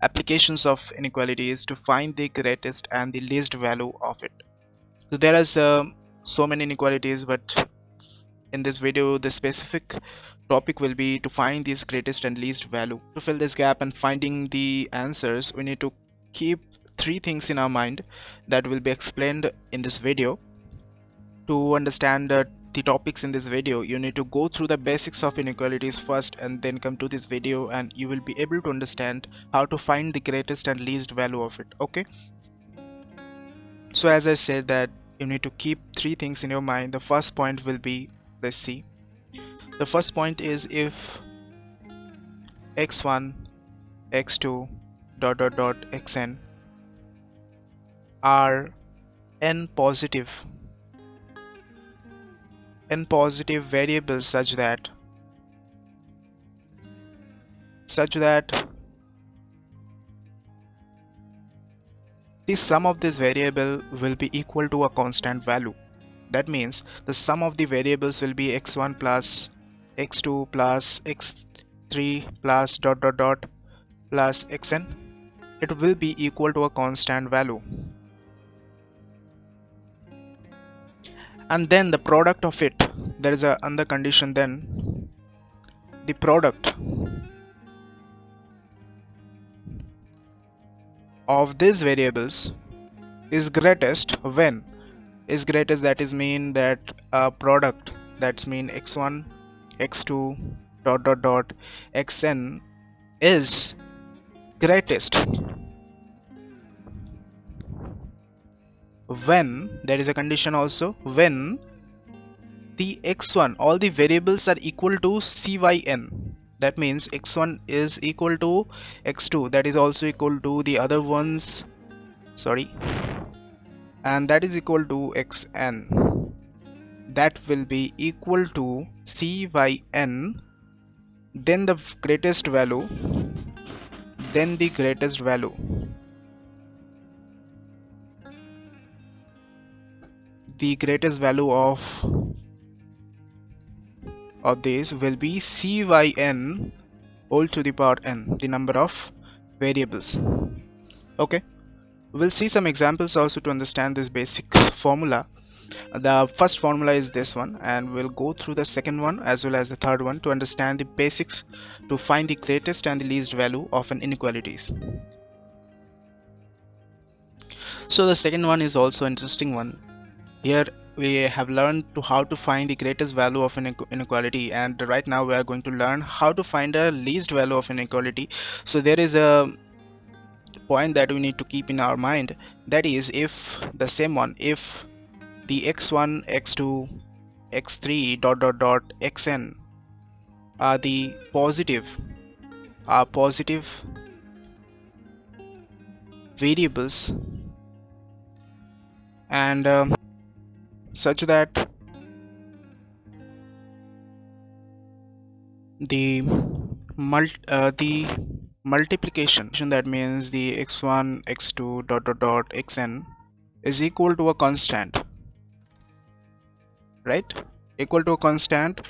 applications of inequalities to find the greatest and the least value of it. So there is so many inequalities, but in this video the specific topic will be to find this greatest and least value. To fill this gap and finding the answers, we need to keep three things in our mind that will be explained in this video. To understand the topics in this video, you need to go through the basics of inequalities first and then come to this video, and you will be able to understand how to find the greatest and least value of it. Okay, so as I said that you need to keep three things in your mind. The first point will be, let's see, the first point is if x1 x2 xn are n positive variables such that the sum of this variable will be equal to a constant value. That means the sum of the variables will be x1 plus x2 plus x3 plus plus xn. It will be equal to a constant value. And then the product of it, there is a another condition, then the product of these variables is greatest when that is mean that a product, that's mean x1 x2 xn is greatest when, there is a condition also, when the x1, all the variables are equal to cyn. That means x1 is equal to x2, that is also equal to the other ones, and that is equal to xn, that will be equal to cyn, then the greatest value, the greatest value of this will be cyn whole to the power n, the number of variables. Okay, we'll see some examples also to understand this basic formula. The first formula is this one, and we'll go through the second one as well as the third one to understand the basics to find the greatest and the least value of an inequalities. So the second one is also an interesting one. Here we have learned to how to find the greatest value of an inequality, and right now we are going to learn how to find a least value of an inequality. So there is a point that we need to keep in our mind, that is if the same one, if the x1 x2 x3 xn are the positive variables, and such that the multiplication, that means the x1 x2 xn is equal to a constant, right, equal to a constant,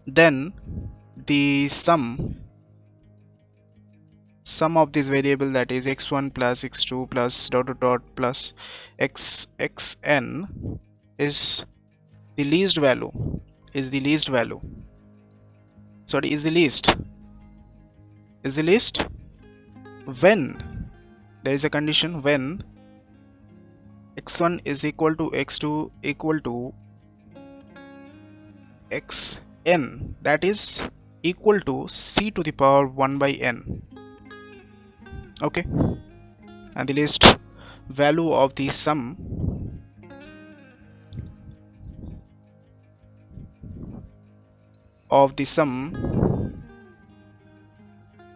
then the sum of this variable, that is x1 plus x2 plus plus xn is the least value, is the least when there is a condition, when x1 is equal to x2 equal to xn, that is equal to c to the power 1 by n. Okay, and the least value of the sum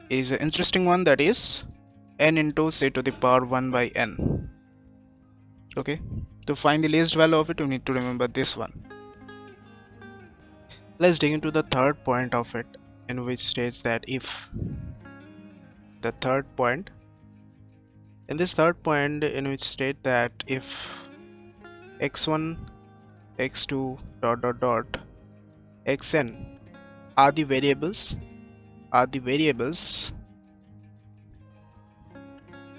is an interesting one, that is n into c to the power 1 by n. Okay, to find the least value of it, you need to remember this one. Let's dig into the third point of it, in which states that if the third point, in this third point, in which state that if x1 x2 xn are the variables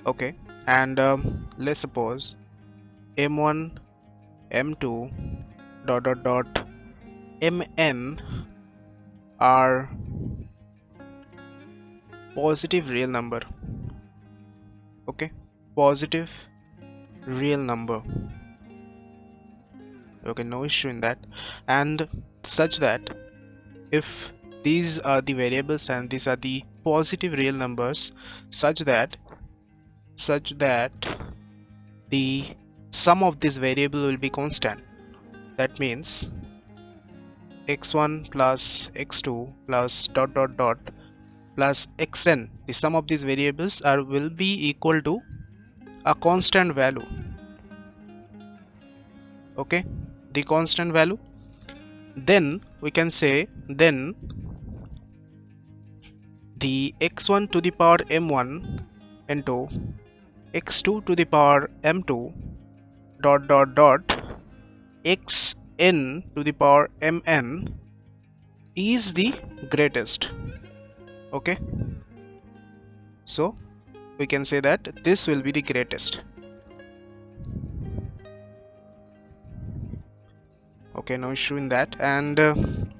Okay, and let's suppose m1 m2 dot dot dot mn are positive real number. Okay, positive real number. Okay, no issue in that. And such that if these are the variables and these are the positive real numbers, such that the sum of this variable will be constant. That means x1 plus x2 plus dot dot dot plus xn, the sum of these variables will be equal to a constant value. Okay, the constant value. Then we can say, then the x1 to the power m1 into x2 to the power m2 dot dot dot xn to the power mn is the greatest. Okay, so we can say that this will be the greatest. Okay, no issue in that. And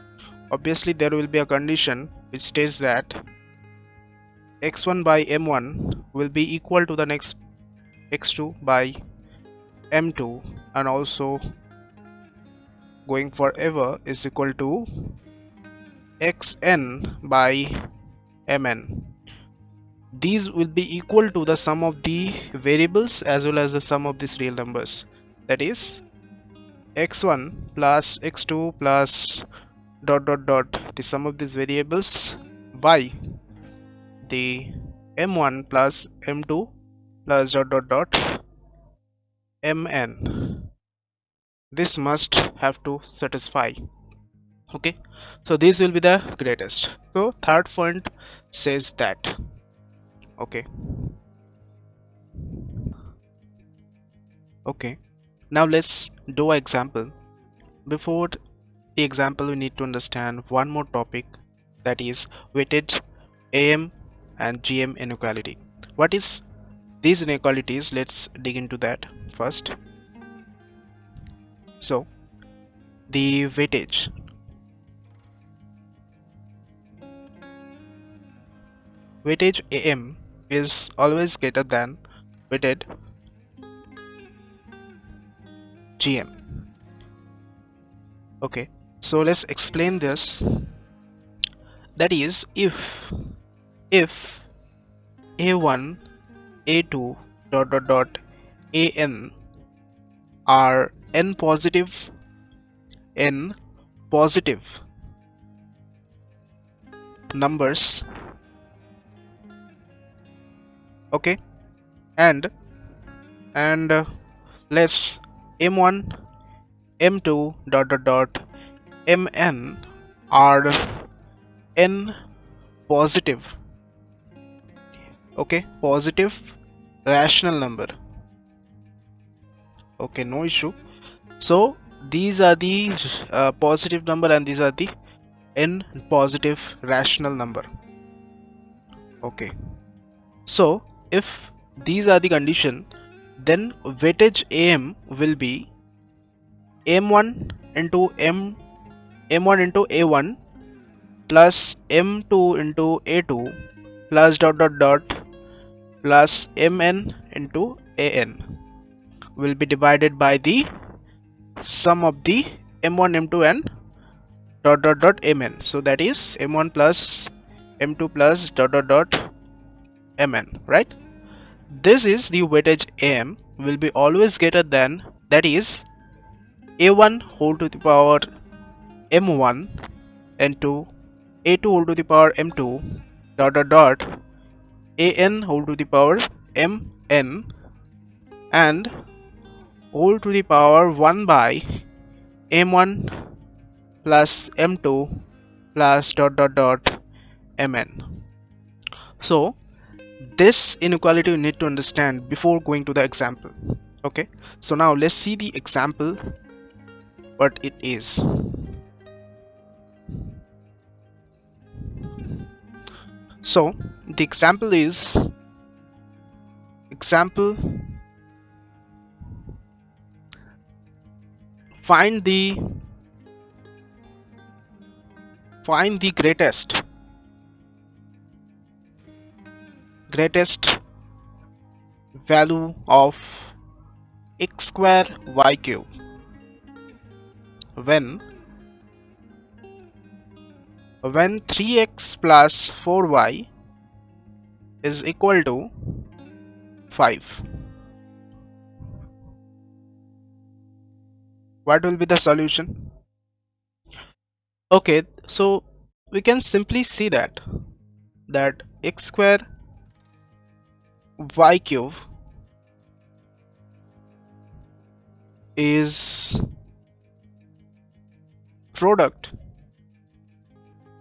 obviously there will be a condition which states that x1 by m1 will be equal to the next x2 by m2, and also going forever is equal to xn by mn. These will be equal to the sum of the variables as well as the sum of these real numbers. That is x1 plus x2 plus dot dot dot the sum of these variables by the m1 plus m2 plus dot dot dot mn. This must have to satisfy. Okay, so this will be the greatest. So third point says that. Okay, okay, now let's do an example. Before the example, we need to understand one more topic, that is weighted AM and GM inequality. What is these inequalities? Let's dig into that first. So the weightage AM is always greater than weighted GM. Okay, so let's explain this. That is, if A1 A2 dot dot dot AN are n positive numbers, okay, and let's m1 m2 dot dot dot mn are n positive, okay, positive rational number. Okay, no issue. So these are the positive number and these are the n positive rational number. Okay, so if these are the condition, then weightage AM will be m1 into m1 into a1 plus m2 into a2 plus dot dot dot plus mn into an will be divided by the sum of the m1 m2 and dot dot dot mn. So that is m1 plus m2 plus dot dot dot mn, right? This is the weightage am will be always greater than, that is a1 whole to the power m1 into a2 whole to the power m2 dot dot dot an whole to the power mn and whole to the power 1 by m1 plus m2 plus dot dot dot mn. So this inequality you need to understand before going to the example. Okay, so now let's see the example what it is. So the example is example, find the greatest value of x square y cube when 3x plus 4y is equal to 5. What will be the solution? Okay, so we can simply see that x square y cube is product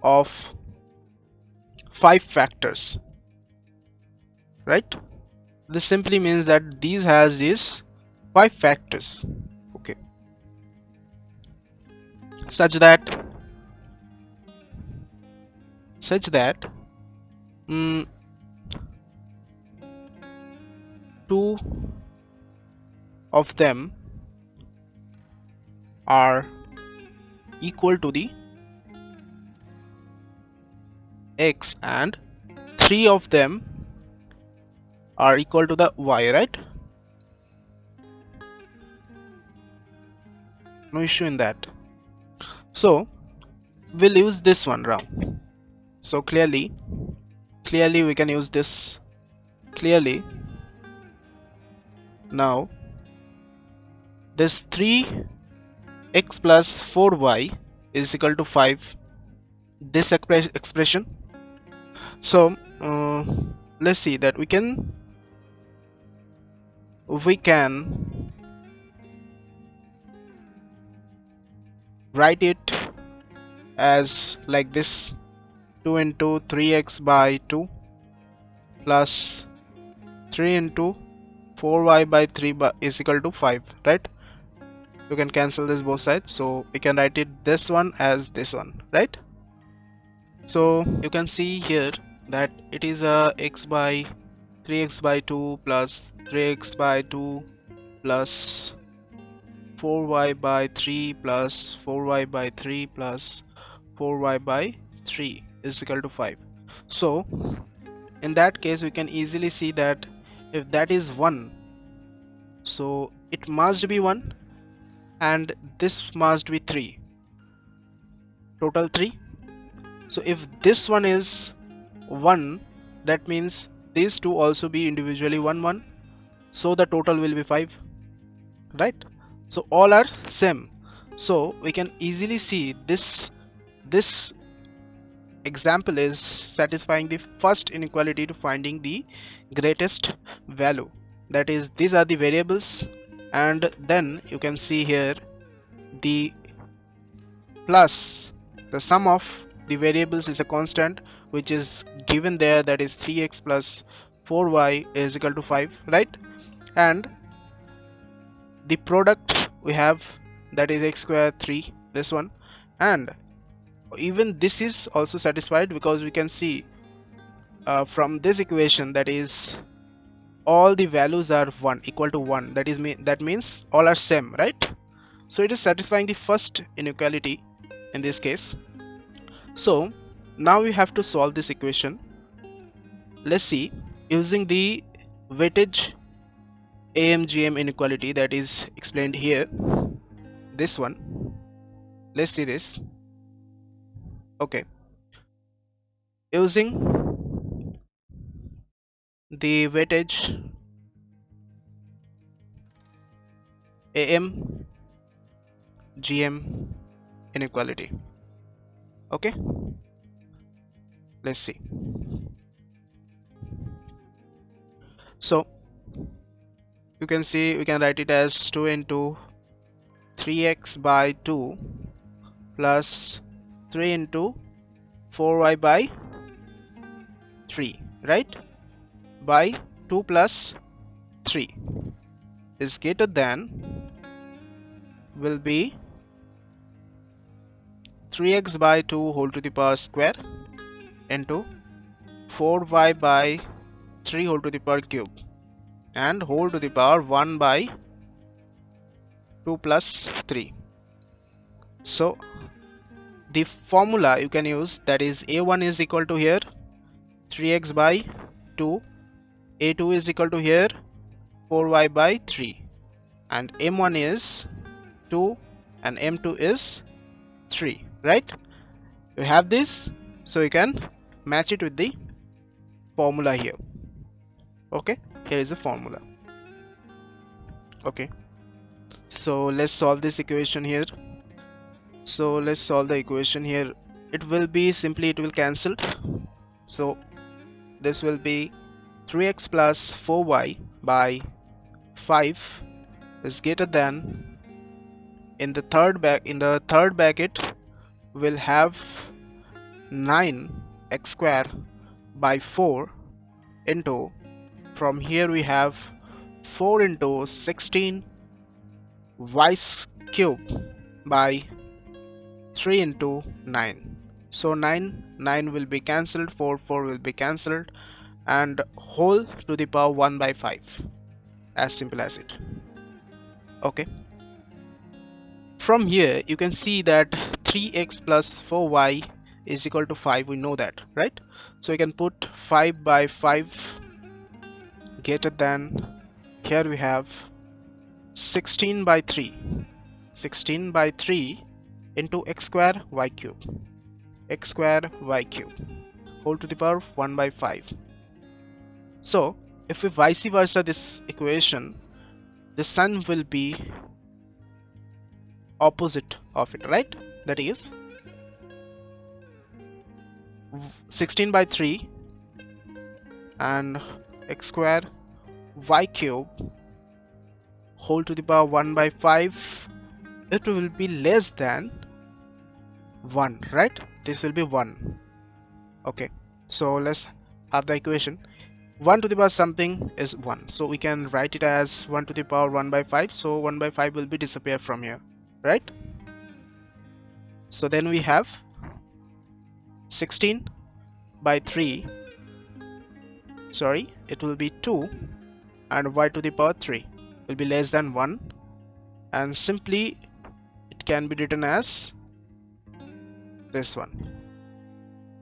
of 5 factors, right? This simply means that these has these 5 factors, okay, such that mm, 2 of them are equal to the x and 3 of them are equal to the y, right? No issue in that. So we'll use this one now. So clearly we can use this clearly. Now this 3x plus 4y is equal to 5, this expression. So let's see that we can write it as like this: 2 into 3x by 2 plus 3 into 4y by 3 is equal to 5, right? You can cancel this both sides, so we can write it this one as this one, right? So you can see here that it is a 3x by 2 plus 3x by 2 plus 4y by 3 plus 4y by 3 plus 4y by 3 is equal to 5. So in that case we can easily see that if that is 1, so it must be 1 and this must be 3, total 3. So if this one is 1, that means these two also be individually 1 1, so the total will be 5, right? So all are same, so we can easily see this example is satisfying the first inequality to finding the greatest value. That is, these are the variables, and then you can see here the plus the sum of the variables is a constant which is given there, that is 3x plus 4y is equal to 5, right? And the product we have, that is x square 3, this one, and even this is also satisfied because we can see from this equation, that is all the values are 1 equal to 1, that means all are same, right? So it is satisfying the first inequality in this case. So now we have to solve this equation. Let's see, using the weightage AMGM inequality that is explained here, this one, let's see this. Okay, using the weightage AMGM inequality, okay, let's see. So you can see we can write it as 2 into 3x by 2 plus 3 into 4y by 3, right? By 2 plus 3 is greater than, will be 3x by 2 whole to the power square into 4y by 3 whole to the power cube. and whole to the power 1 by 2 plus 3. So the formula you can use, that is a1 is equal to here 3x by 2, a2 is equal to here 4y by 3, and m1 is 2 and m2 is 3, right? You have this, so you can match it with the formula here. Okay, here is the formula. Okay, so let's solve this equation here. So let's solve the equation here. It will be simply, it will cancel, so this will be 3x plus 4y by 5 is greater than, in the third bracket we'll have 9x square by 4 into, from here we have 4 into 16 y cube by 3 into 9. So 9 will be cancelled, 4 will be cancelled, and whole to the power 1 by 5. As simple as it. Okay. From here you can see that 3x plus 4y is equal to 5. We know that, right? So you can put 5 by 5 greater than, here we have 16 by 3. 16 by 3 into x square y cube. X square y cube whole to the power 1 by 5. So if we vice versa this equation, the sign will be opposite of it, right? That is 16 by 3 and x square y cube whole to the power 1 by 5, it will be less than 1, right? This will be 1. Okay, so let's have the equation. 1 to the power something is 1, so we can write it as 1 to the power 1 by 5. So 1 by 5 will be disappear from here, right? So then we have 16 by 3, sorry, it will be 2, and y to the power 3 will be less than 1, and simply it can be written as this one.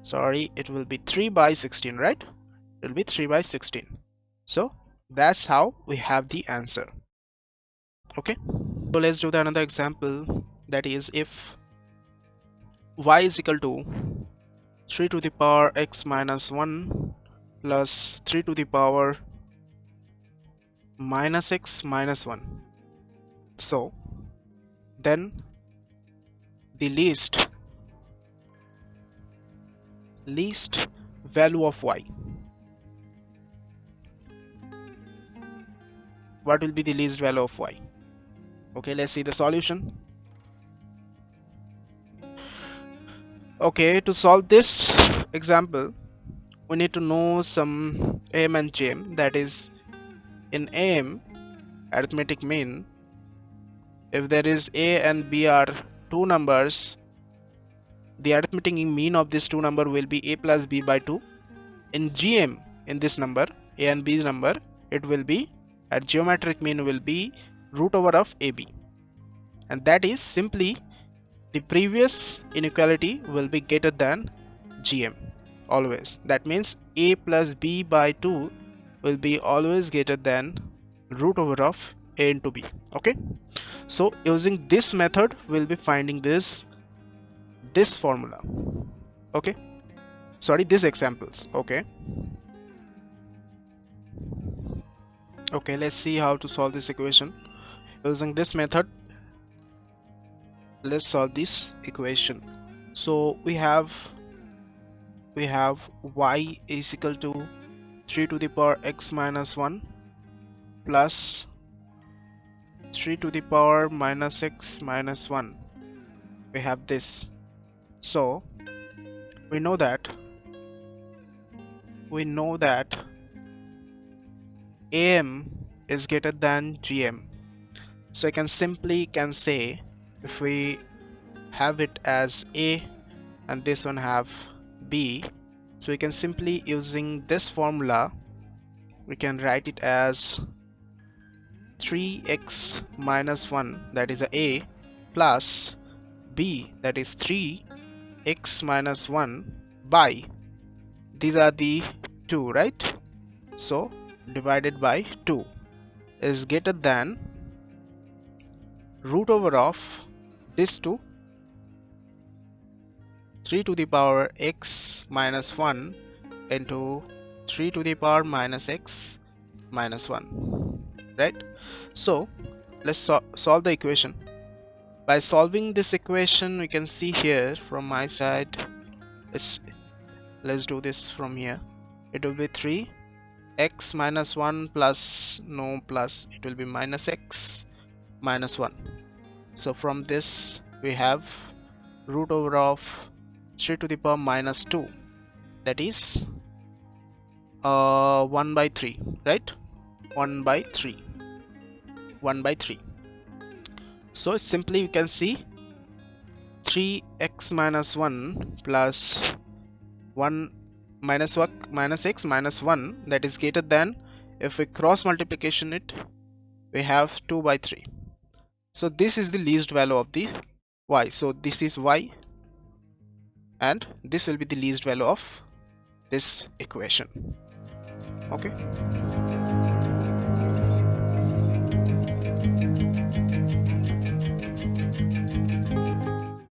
Sorry, it will be 3 by 16, right? It will be 3 by 16. So that's how we have the answer. Okay, so let's do the another example, that is if y is equal to 3 to the power x minus 1 plus 3 to the power minus x minus 1. So then the least value of y, what will be the least value of y? Okay, let's see the solution. Okay, to solve this example we need to know some AM and JM. That is, in AM, arithmetic mean, if there is A and B are two numbers, the arithmetic mean of this two number will be A plus B by 2. In GM, in this number, A and B number, it will be, at geometric mean will be root over of AB, and that is simply the previous inequality will be greater than GM always. That means A plus B by 2 will be always greater than root over of A into B. Okay, so using this method we'll be finding this formula. Okay, sorry, these examples. Okay, let's see how to solve this equation using this method. Let's solve this equation. So we have y is equal to 3 to the power x minus 1 plus 3 to the power minus x minus 1. We have this. So we know that AM is greater than GM. So I can simply say, if we have it as A and this one have B, so we can simply, using this formula, we can write it as 3x minus 1, that is a, plus b, that is 3x minus 1 by, these are the 2, right? So divided by 2 is greater than root over of this 2, 3 to the power x minus 1 into 3 to the power minus x minus 1, right? So let's solve the equation. By solving this equation, we can see here from my side, let's do this from here. It will be 3x minus 1 plus, no plus, it will be minus x minus 1. So from this we have root over of 3 to the power minus 2, that is 1 by 3, right? 1 by 3. So simply you can see 3x minus 1 plus 1 minus x minus 1, that is greater than, if we cross multiplication it, we have 2 by 3. So this is the least value of the y. So this is y, and this will be the least value of this equation. Okay.